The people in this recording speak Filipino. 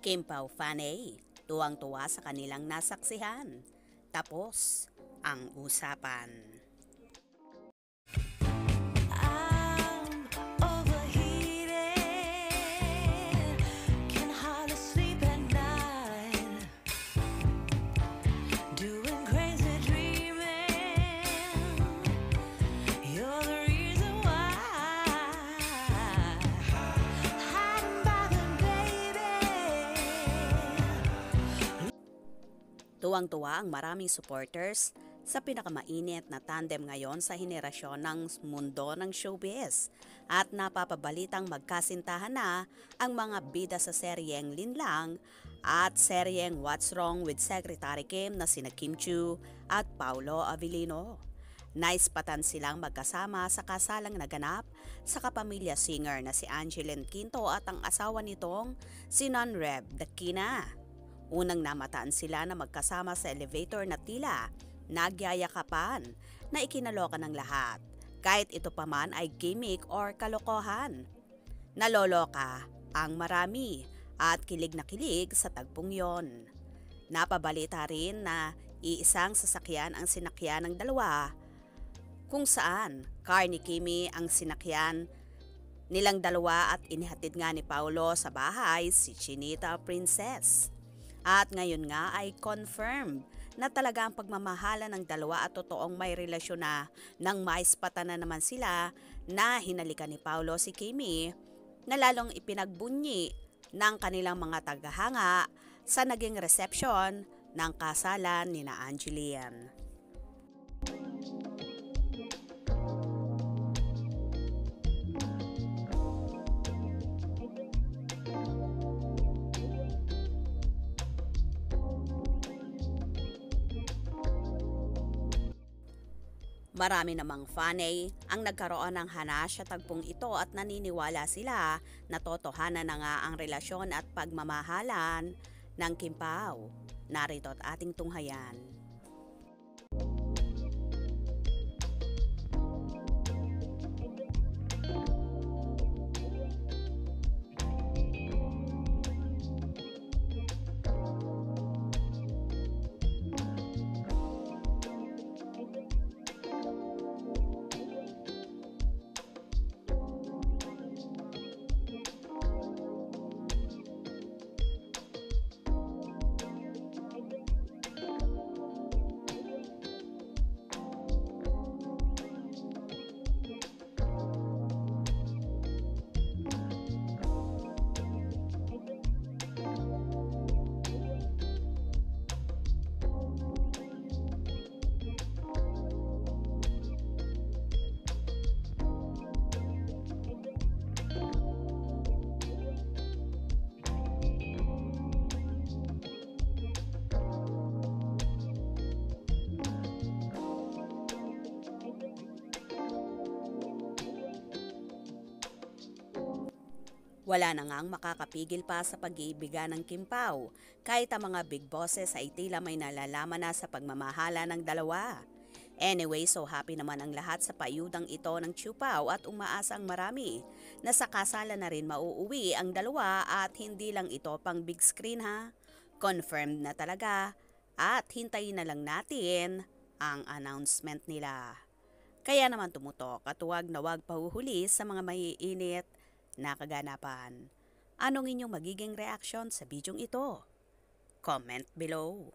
Kim Pao Fanay, tuwang-tuwa sa kanilang nasaksihan. Tapos ang usapan. I'm overheated, can hardly sleep at night, doing crazy dreaming. You're the reason why. Hiding by the baby. Tuwang-tuwa ang maraming supporters sa pinakamainit na tandem ngayon sa henerasyon ng mundo ng showbiz at napapabalitang magkasintahan na ang mga bida sa seryeng Linlang at seryeng What's Wrong with Secretary Kim na sina Kim Chiu at Paolo Avellino. Naispatan silang magkasama sa kasalang naganap sa kapamilya singer na si Angeline Quinto at ang asawa nitong si Non-Reb Dakina. Unang namataan sila na magkasama sa elevator na tila nagyayakapan na ikinaloka ng lahat, kahit ito pa man ay gimmick or kalokohan. Naloloka ang marami at kilig na kilig sa tagpong yon. Napabalita rin na iisang sasakyan ang sinakyan ng dalawa, kung saan car ni Kimi ang sinakyan nilang dalawa at inihatid nga ni Paolo sa bahay si Chinita Princess. At ngayon nga ay confirmed na talaga ang pagmamahala ng dalawa at totoong may relasyon na nang maispatan na naman sila na hinalikan ni Paolo si Kimi na lalong ipinagbunyi ng kanilang mga tagahanga sa naging reception ng kasalan ni na Angeline. Marami namang fanay ang nagkaroon ng hana sa tagpong ito at naniniwala sila na totohanan na nga ang relasyon at pagmamahalan ng Kim Pao. Narito at ating tunghayan. Wala na ngang makakapigil pa sa pag-iibigan ng Kim Pao, kahit ang mga big bosses ay tila may nalalaman na sa pagmamahala ng dalawa. Anyway, so happy naman ang lahat sa payudang ito ng Chiu Pao at umaasa ang marami na sa kasalan na rin mauuwi ang dalawa at hindi lang ito pang big screen ha. Confirmed na talaga at hintayin na lang natin ang announcement nila. Kaya naman tumutok at huwag na huwag pahuhuli sa mga maiinit na kaganapan. Anong inyong magiging reaction sa bidyong ito? Comment below.